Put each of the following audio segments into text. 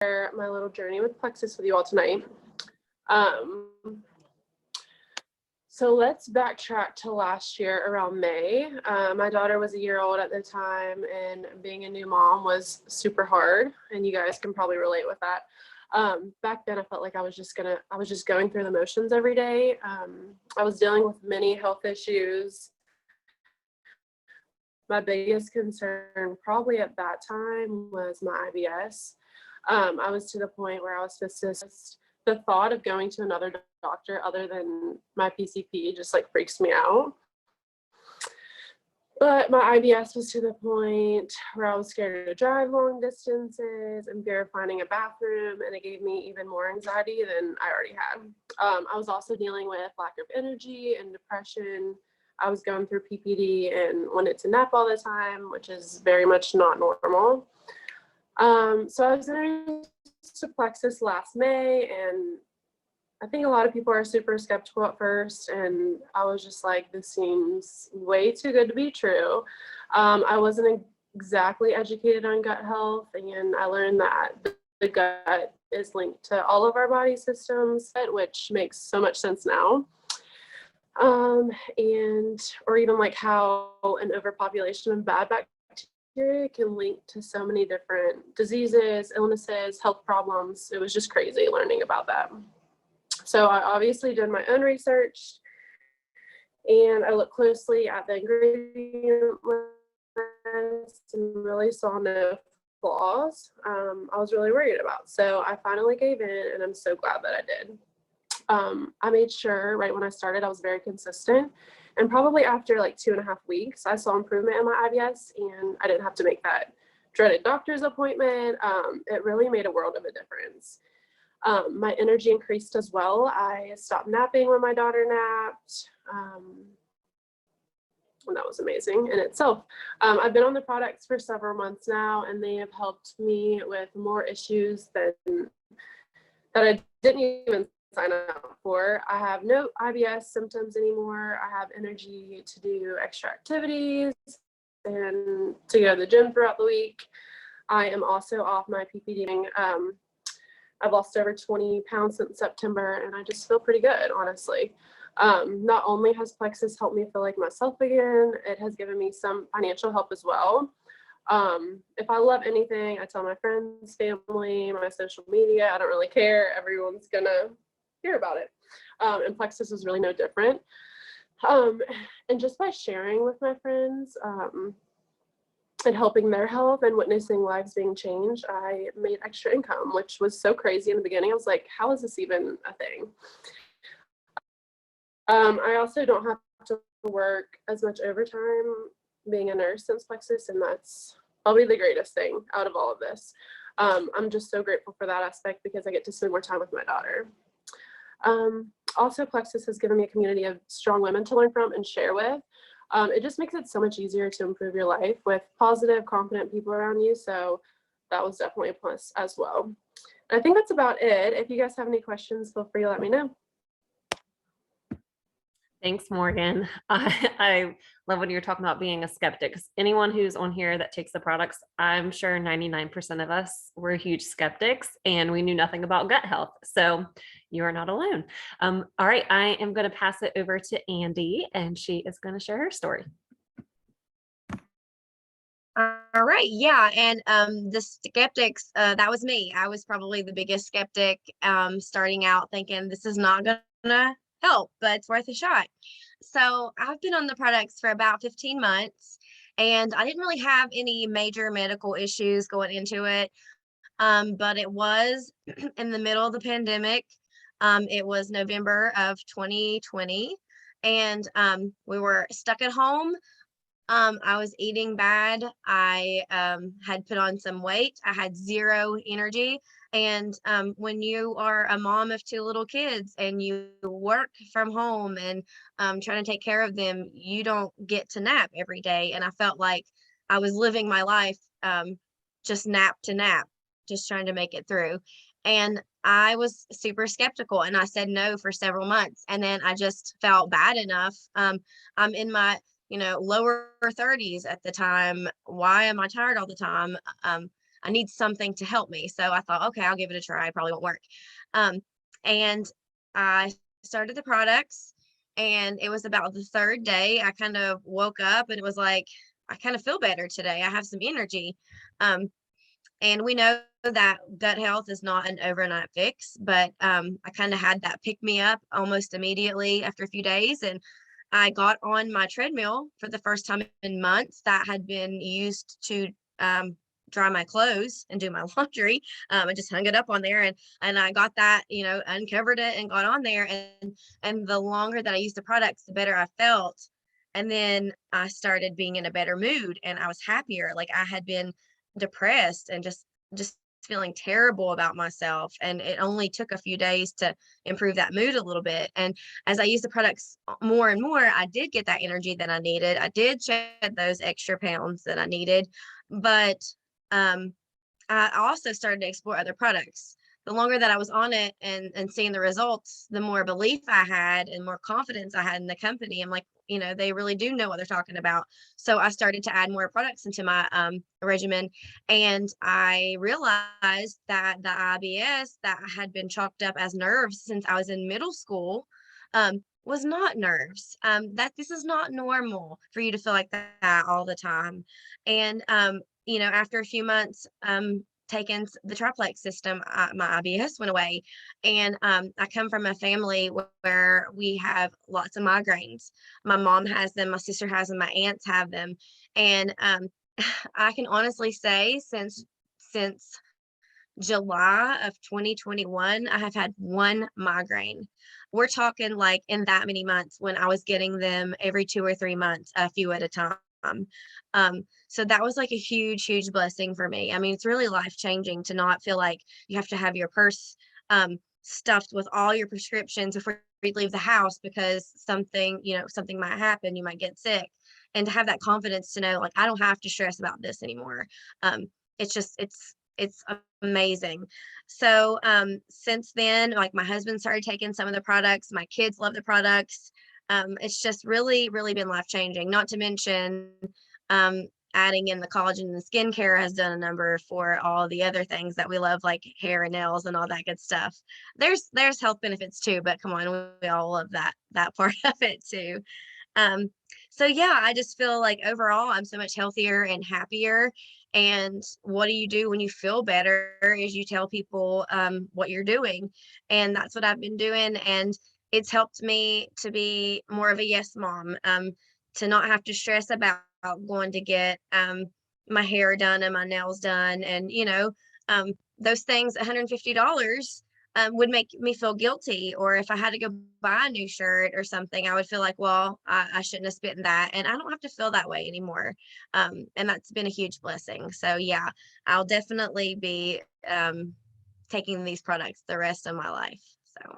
my little journey with Plexus with you all tonight. Um, so let's backtrack to last year around May. My daughter was a year old at the time, and being a new mom was super hard, and you guys can probably relate with that. Back then I felt like I was just going through the motions every day. I was dealing with many health issues. My biggest concern probably at that time was my IBS. I was to the point where I was just the thought of going to another doctor other than my PCP just like freaks me out. But my IBS was to the point where I was scared to drive long distances and fear of finding a bathroom, and it gave me even more anxiety than I already had. I was also dealing with lack of energy and depression. I was going through PPD and wanted to nap all the time, which is very much not normal. So I was introduced to Plexus last May, and I think a lot of people are super skeptical at first, and I was just like, this seems way too good to be true. I wasn't exactly educated on gut health, and I learned that the gut is linked to all of our body systems, which makes so much sense now. Or even like how an overpopulation of bad bacteria can link to so many different diseases, illnesses, health problems. It was just crazy learning about that. So I obviously did my own research, and I looked closely at the ingredient list and really saw no flaws I was really worried about. So I finally gave in, and I'm so glad that I did. I made sure right when I started, I was very consistent. And probably after like 2.5 weeks, I saw improvement in my IBS, and I didn't have to make that dreaded doctor's appointment. It really made a world of a difference. My energy increased as well. I stopped napping when my daughter napped. And that was amazing in itself. I've been on the products for several months now, and they have helped me with more issues that I didn't even sign up for. I have no IBS symptoms anymore. I have energy to do extra activities and to go to the gym throughout the week. I am also off my PPD. I've lost over 20 pounds since September, and I just feel pretty good, honestly. Not only has Plexus helped me feel like myself again, it has given me some financial help as well. If I love anything, I tell my friends, family, my social media. I don't really care. Everyone's gonna hear about it. And Plexus is really no different. And just by sharing with my friends, and helping their health and witnessing lives being changed, I made extra income, which was so crazy in the beginning. I was like, how is this even a thing? I also don't have to work as much overtime being a nurse since Plexus, and that's probably the greatest thing out of all of this. I'm just so grateful for that aspect because I get to spend more time with my daughter. Also, Plexus has given me a community of strong women to learn from and share with. It just makes it so much easier to improve your life with positive, confident people around you. So that was definitely a plus as well. I think that's about it. If you guys have any questions, feel free to let me know. Thanks, Morgan. I love when you're talking about being a skeptic, because anyone who's on here that takes the products, I'm sure 99% of us were huge skeptics and we knew nothing about gut health. So you are not alone. All right, I am going to pass it over to Andy, and she is going to share her story. All right. Yeah. And the skeptics, that was me. I was probably the biggest skeptic, starting out thinking this is not going to help, but it's worth a shot. So I've been on the products for about 15 months, and I didn't really have any major medical issues going into it. But it was in the middle of the pandemic. It was November of 2020, and we were stuck at home. I was eating bad. I had put on some weight. I had zero energy. And when you are a mom of 2 little kids and you work from home and trying to take care of them, you don't get to nap every day. And I felt like I was living my life just nap to nap, just trying to make it through. And I was super skeptical, and I said no for several months. And then I just felt bad enough. I'm in my lower 30s at the time. Why am I tired all the time? I need something to help me. So I thought, okay, I'll give it a try. It probably won't work. And I started the products, and it was about the third day I kind of woke up and it was like, I kind of feel better today. I have some energy. And we know that gut health is not an overnight fix, but I kind of had that pick me up almost immediately after a few days. And I got on my treadmill for the first time in months that had been used to dry my clothes and do my laundry. I just hung it up on there, and I got that, uncovered it and got on there. And the longer that I used the products, the better I felt. And then I started being in a better mood and I was happier. Like I had been depressed and just feeling terrible about myself, and it only took a few days to improve that mood a little bit. And as I used the products more and more, I did get that energy that I needed. I did shed those extra pounds that I needed, but I also started to explore other products. The longer that I was on it and seeing the results, the more belief I had and more confidence I had in the company. I'm like, they really do know what they're talking about. So I started to add more products into my regimen. And I realized that the IBS that had been chalked up as nerves since I was in middle school was not nerves. That this is not normal for you to feel like that all the time. And after a few months taking the triplex system, my IBS went away. And I come from a family where we have lots of migraines. My mom has them, my sister has them, my aunts have them. And I can honestly say since July of 2021, I have had one migraine. We're talking like in that many months when I was getting them every 2 or 3 months, a few at a time. So that was like a huge, huge blessing for me. I mean, it's really life changing to not feel like you have to have your purse stuffed with all your prescriptions before you leave the house because something might happen, you might get sick. And to have that confidence to know, like, I don't have to stress about this anymore. It's amazing. So since then, like my husband started taking some of the products, my kids love the products. It's just really, really been life changing. Not to mention adding in the collagen and the skincare has done a number for all the other things that we love, like hair and nails and all that good stuff. There's health benefits too, but come on, we all love that part of it too. So yeah, I just feel like overall I'm so much healthier and happier. And what do you do when you feel better is you tell people what you're doing. And that's what I've been doing. And it's helped me to be more of a yes mom, to not have to stress about going to get my hair done and my nails done. And, those things, $150 would make me feel guilty. Or if I had to go buy a new shirt or something, I would feel like, well, I shouldn't have spent that. And I don't have to feel that way anymore. And that's been a huge blessing. So yeah, I'll definitely be taking these products the rest of my life. So.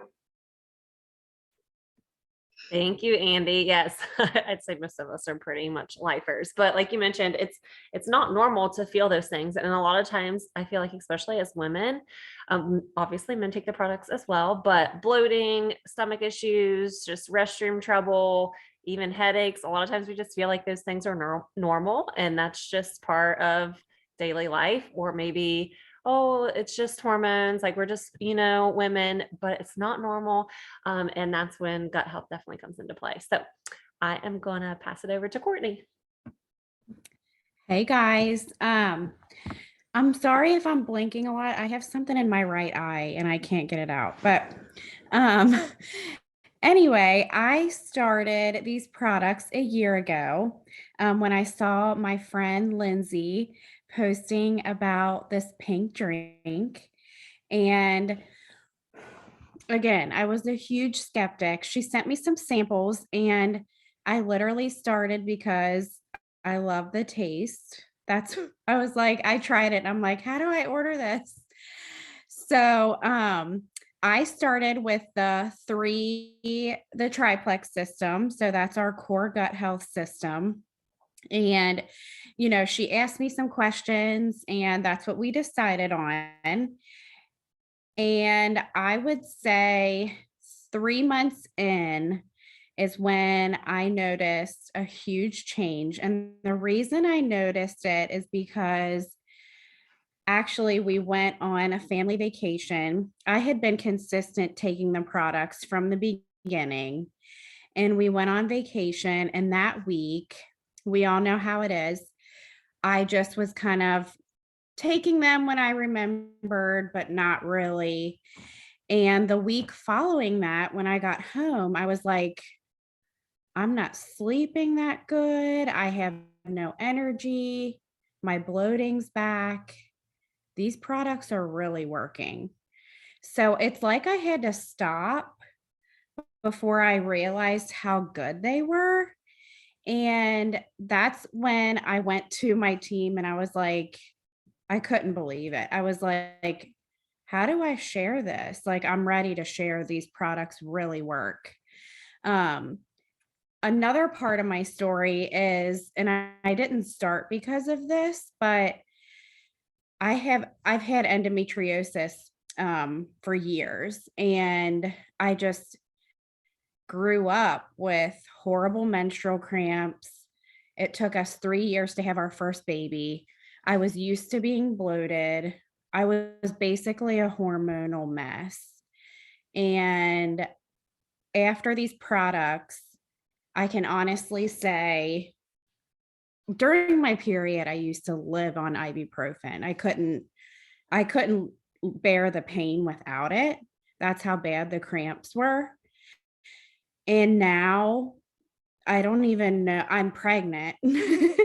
Thank you, Andy. Yes, I'd say most of us are pretty much lifers, but like you mentioned, it's not normal to feel those things. And a lot of times I feel like, especially as women, obviously men take the products as well, but bloating, stomach issues, just restroom trouble, even headaches, a lot of times we just feel like those things are normal and that's just part of daily life. Or maybe, oh, it's just hormones, like we're just, women, but it's not normal. And that's when gut health definitely comes into play. So I am going to pass it over to Courtney. Hey guys. I'm sorry if I'm blinking a lot. I have something in my right eye and I can't get it out. But anyway, I started these products a year ago when I saw my friend Lindsay posting about this pink drink. And again, I was a huge skeptic. She sent me some samples and I literally started because I love the taste. I was like, I tried it. I'm like, how do I order this? So I started with the triplex system. So that's our core gut health system. And, she asked me some questions and that's what we decided on. And I would say 3 months in is when I noticed a huge change. And the reason I noticed it is because actually, we went on a family vacation. I had been consistent taking the products from the beginning, and we went on vacation. And that week, we all know how it is. I just was kind of taking them when I remembered, but not really. And the week following that, when I got home, I was like, I'm not sleeping that good. I have no energy. My bloating's back. These products are really working. So it's like I had to stop before I realized how good they were. And that's when I went to my team and I was like, I couldn't believe it. I was like, how do I share this? Like, I'm ready to share. These products really work. Um, Another part of my story is, and I didn't start because of this, but I've had endometriosis for years, and I just grew up with horrible menstrual cramps. It took us 3 years to have our first baby. I was used to being bloated. I was basically a hormonal mess. And after these products, I can honestly say during my period, I used to live on ibuprofen. I couldn't bear the pain without it. That's how bad the cramps were. And now I don't even know I'm pregnant. And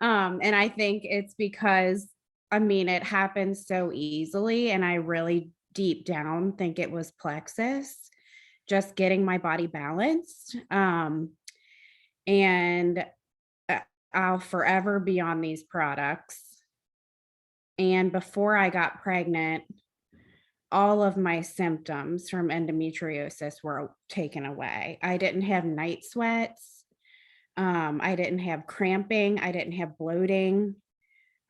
I think it's because, I mean, it happens so easily. And I really deep down think it was plexus, just getting my body balanced. And I'll forever be on these products. And before I got pregnant, all of my symptoms from endometriosis were taken away. I didn't have night sweats. I didn't have cramping. I didn't have bloating.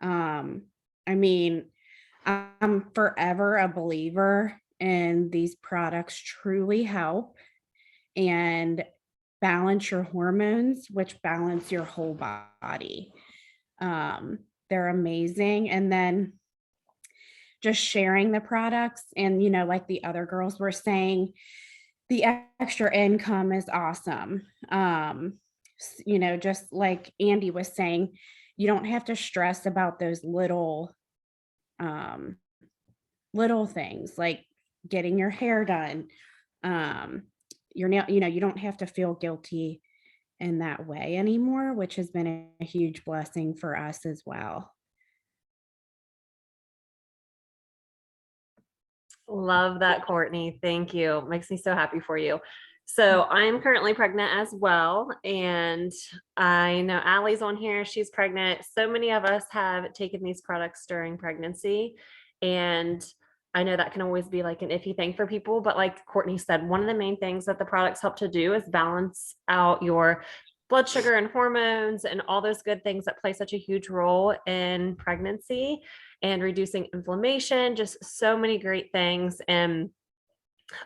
I mean, I'm forever a believer in these products truly help and balance your hormones, which balance your whole body. They're amazing. And then just sharing the products, and like the other girls were saying, the extra income is awesome. Just like Andy was saying, you don't have to stress about those um little things like getting your hair done, your nail, you don't have to feel guilty in that way anymore, which has been a huge blessing for us as well. Love that, Courtney. Thank you. Makes me so happy for you. So I'm currently pregnant as well. And I know Allie's on here. She's pregnant. So many of us have taken these products during pregnancy. And I know that can always be like an iffy thing for people. But like Courtney said, one of the main things that the products help to do is balance out your blood sugar and hormones and all those good things that play such a huge role in pregnancy and reducing inflammation, just so many great things. And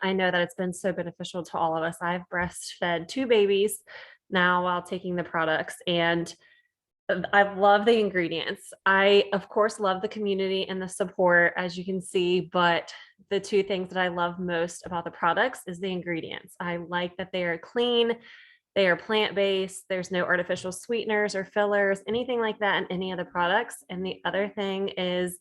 I know that it's been so beneficial to all of us. I've breastfed 2 babies now while taking the products, and I love the ingredients. I, of course, love the community and the support, as you can see, but the 2 things that I love most about the products is the ingredients. I like that they are clean, they are plant-based, there's no artificial sweeteners or fillers, anything like that in any of the products. And the other thing is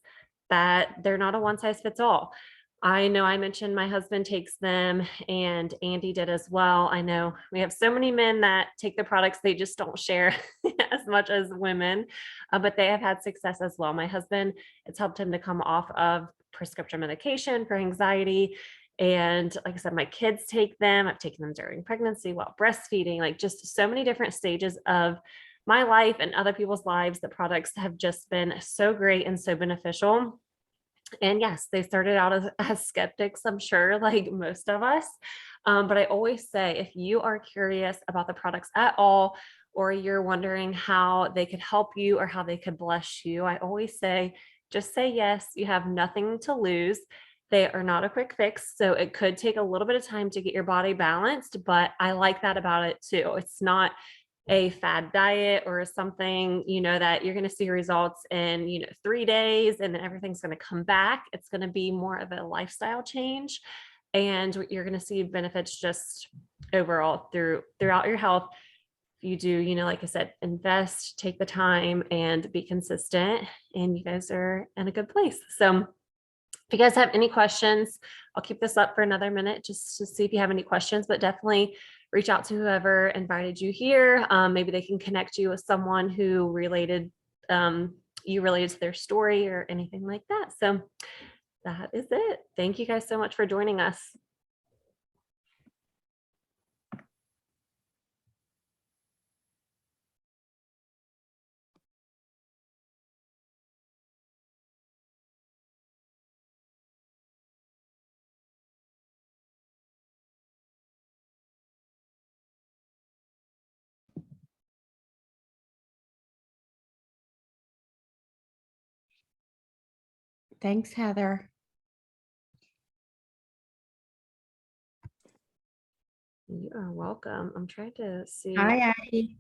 that they're not a one-size-fits-all. I know I mentioned my husband takes them and Andy did as well. I know we have so many men that take the products, they just don't share as much as women, but they have had success as well. My husband, it's helped him to come off of prescription medication for anxiety. And like I said, my kids take them. I've taken them during pregnancy while breastfeeding, like just so many different stages of my life and other people's lives. The products have just been so great and so beneficial. And yes, they started out as skeptics, I'm sure, like most of us. But I always say, if you are curious about the products at all, or you're wondering how they could help you or how they could bless you, I always say, just say yes. You have nothing to lose. They are not a quick fix. So it could take a little bit of time to get your body balanced, but I like that about it too. It's not a fad diet or something, that you're going to see results in, 3 days and then everything's going to come back. It's going to be more of a lifestyle change. And you're going to see benefits just overall throughout your health. You do, like I said, invest, take the time and be consistent, and you guys are in a good place. So if you guys have any questions, I'll keep this up for another minute just to see if you have any questions, but definitely reach out to whoever invited you here. Maybe they can connect you with someone who related to their story or anything like that. So that is it. Thank you guys so much for joining us. Thanks, Heather. You are welcome. I'm trying to see. Hi, Addie.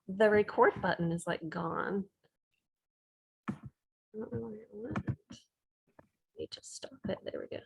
The record button is like gone. I don't know where it went. Let me just stop it. There we go.